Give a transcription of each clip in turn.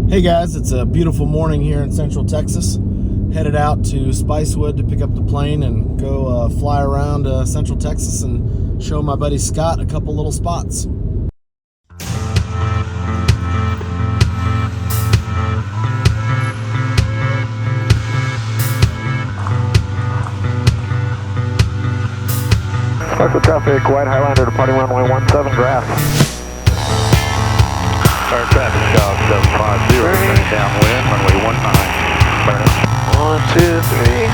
Hey guys, it's a beautiful morning here in Central Texas. Headed out to Spicewood to pick up the plane and go fly around Central Texas and show my buddy Scott a couple little spots. Spicewood traffic, White Highlander departing runway 17 grass. Our traffic dog 750, turning downwind, runway 19. Burning. 1, 2, 3.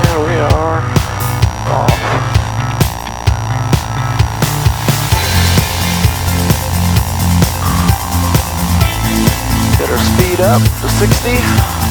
There we are. Off. Get our speed up to 60.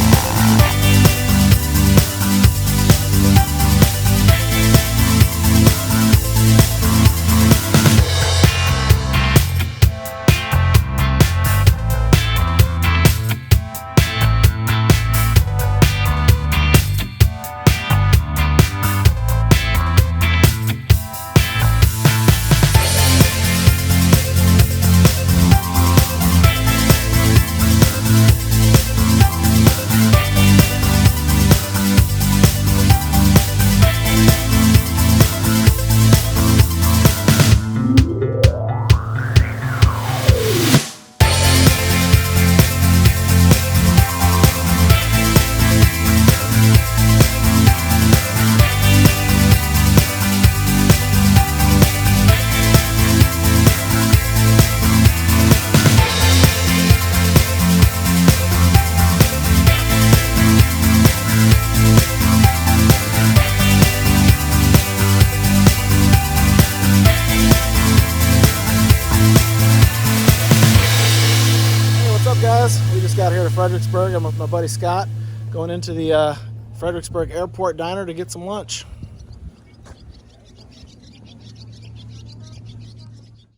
Guys, we just got here to Fredericksburg. I'm with my buddy Scott, going into the Fredericksburg Airport Diner to get some lunch.